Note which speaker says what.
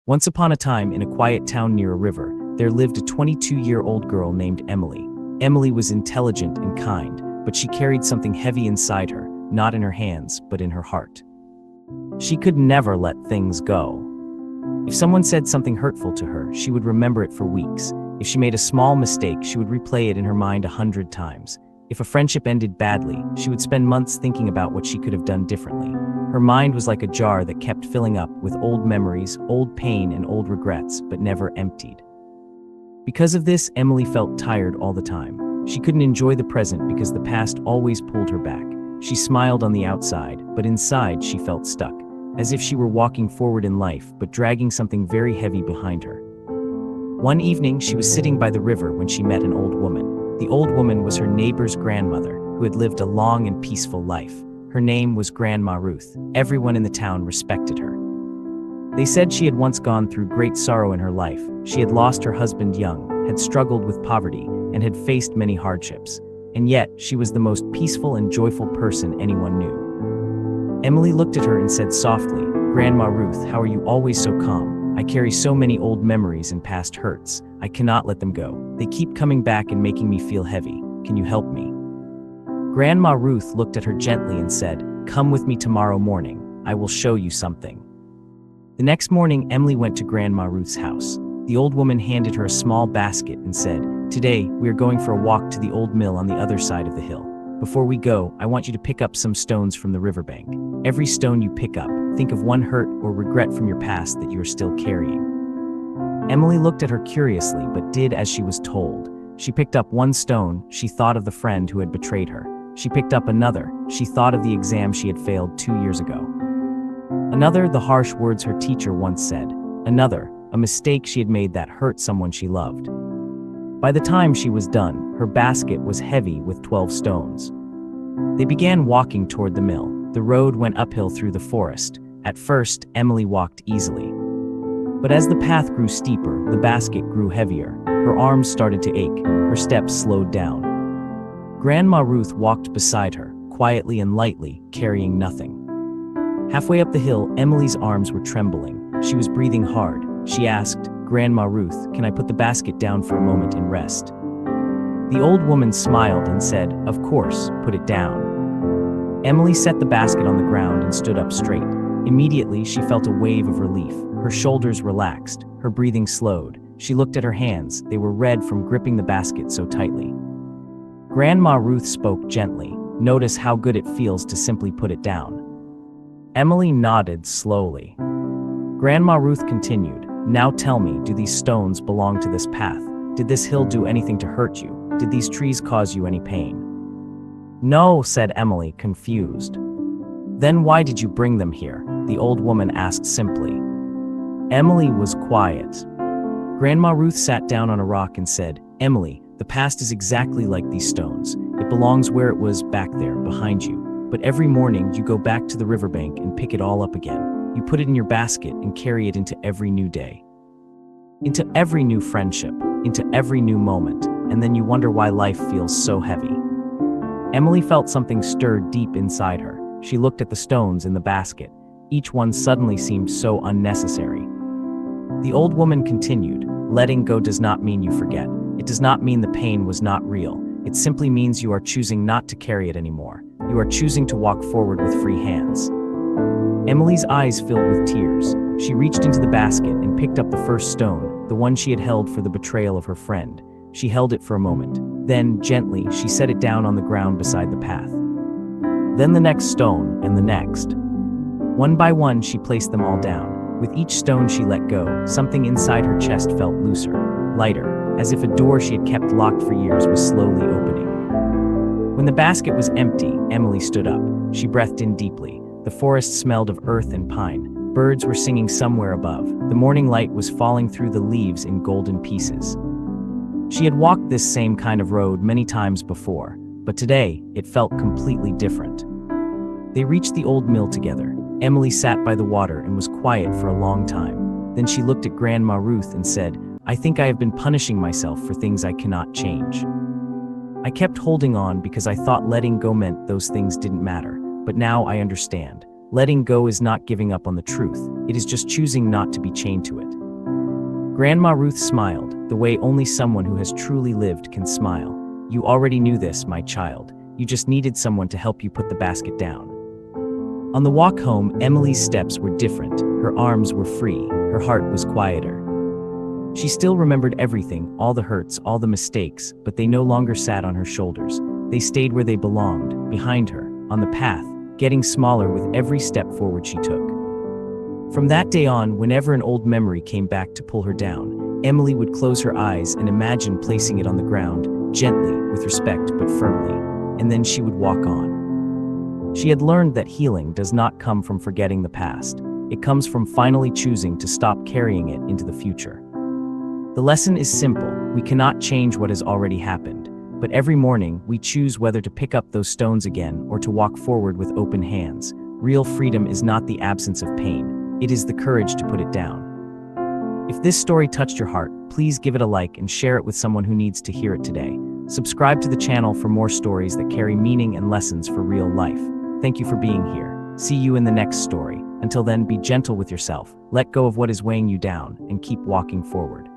Speaker 1: Once upon a time, in a quiet town near a river, there lived a 22-year-old girl named Emily. Emily was intelligent and kind, but she carried something heavy inside her, not in her hands, but in her heart. She could never let things go. If someone said something hurtful to her, she would remember it for weeks. If she made a small mistake, she would replay it in her mind 100 times. If a friendship ended badly, she would spend months thinking about what she could have done differently. Her mind was like a jar that kept filling up with old memories, old pain, and old regrets, but never emptied. Because of this, Emily felt tired all the time. She couldn't enjoy the present because the past always pulled her back. She smiled on the outside, but inside she felt stuck, as if she were walking forward in life, but dragging something very heavy behind her. One evening, she was sitting by the river when she met an old woman. The old woman was her neighbor's grandmother, who had lived a long and peaceful life. Her name was Grandma Ruth. Everyone in the town respected her. They said she had once gone through great sorrow in her life. She had lost her husband young, had struggled with poverty, and had faced many hardships. And yet, she was the most peaceful and joyful person anyone knew. Emily looked at her and said softly, "Grandma Ruth, how are you always so calm? I carry so many old memories and past hurts. I cannot let them go. They keep coming back and making me feel heavy. Can you help me?" Grandma Ruth looked at her gently and said, "Come with me tomorrow morning. I will show you something." The next morning, Emily went to Grandma Ruth's house. The old woman handed her a small basket and said, "Today, we are going for a walk to the old mill on the other side of the hill. Before we go, I want you to pick up some stones from the riverbank. Every stone you pick up, think of one hurt or regret from your past that you are still carrying." Emily looked at her curiously but did as she was told. She picked up one stone. She thought of the friend who had betrayed her. She picked up another. She thought of the exam she had failed 2 years ago. Another, the harsh words her teacher once said. Another, a mistake she had made that hurt someone she loved. By the time she was done, her basket was heavy with 12 stones. They began walking toward the mill. The road went uphill through the forest. At first, Emily walked easily. But as the path grew steeper, the basket grew heavier. Her arms started to ache. Her steps slowed down. Grandma Ruth walked beside her, quietly and lightly, carrying nothing. Halfway up the hill, Emily's arms were trembling. She was breathing hard. She asked, "Grandma Ruth, can I put the basket down for a moment and rest?" The old woman smiled and said, "Of course, put it down." Emily set the basket on the ground and stood up straight. Immediately, she felt a wave of relief. Her shoulders relaxed. Her breathing slowed. She looked at her hands. They were red from gripping the basket so tightly. Grandma Ruth spoke gently. "Notice how good it feels to simply put it down." Emily nodded slowly. Grandma Ruth continued, "Now tell me, do these stones belong to this path? Did this hill do anything to hurt you? Did these trees cause you any pain?" "No," said Emily, confused. "Then why did you bring them here?" the old woman asked simply. Emily was quiet. Grandma Ruth sat down on a rock and said, "Emily, the past is exactly like these stones. It belongs where it was, back there, behind you. But every morning you go back to the riverbank and pick it all up again. You put it in your basket and carry it into every new day. Into every new friendship, into every new moment, and then you wonder why life feels so heavy." Emily felt something stir deep inside her. She looked at the stones in the basket. Each one suddenly seemed so unnecessary. The old woman continued, "Letting go does not mean you forget. It does not mean the pain was not real. It simply means you are choosing not to carry it anymore. You are choosing to walk forward with free hands." Emily's eyes filled with tears. She reached into the basket and picked up the first stone, the one she had held for the betrayal of her friend. She held it for a moment. Then, gently, she set it down on the ground beside the path. Then the next stone, and the next. One by one, she placed them all down. With each stone she let go, something inside her chest felt looser, lighter, as if a door she had kept locked for years was slowly opening. When the basket was empty, Emily stood up. She breathed in deeply. The forest smelled of earth and pine. Birds were singing somewhere above. The morning light was falling through the leaves in golden pieces. She had walked this same kind of road many times before, but today it felt completely different. They reached the old mill together. Emily sat by the water and was quiet for a long time. Then she looked at Grandma Ruth and said, "I think I have been punishing myself for things I cannot change. I kept holding on because I thought letting go meant those things didn't matter, but now I understand. Letting go is not giving up on the truth. It is just choosing not to be chained to it." Grandma Ruth smiled, the way only someone who has truly lived can smile. You already knew this, my child. You just needed someone to help you put the basket down. On the walk home, Emily's steps were different. Her arms were free. Her heart was quieter. She still remembered everything, all the hurts, all the mistakes, but they no longer sat on her shoulders. They stayed where they belonged, behind her, on the path, getting smaller with every step forward she took. From that day on, whenever an old memory came back to pull her down, Emily would close her eyes and imagine placing it on the ground, gently, with respect but firmly, and then she would walk on. She had learned that healing does not come from forgetting the past. It comes from finally choosing to stop carrying it into the future. The lesson is simple. We cannot change what has already happened, but every morning we choose whether to pick up those stones again or to walk forward with open hands. Real freedom is not the absence of pain. It is the courage to put it down. If this story touched your heart, please give it a like and share it with someone who needs to hear it today. Subscribe to the channel for more stories that carry meaning and lessons for real life. Thank you for being here. See you in the next story. Until then, be gentle with yourself, let go of what is weighing you down, and keep walking forward.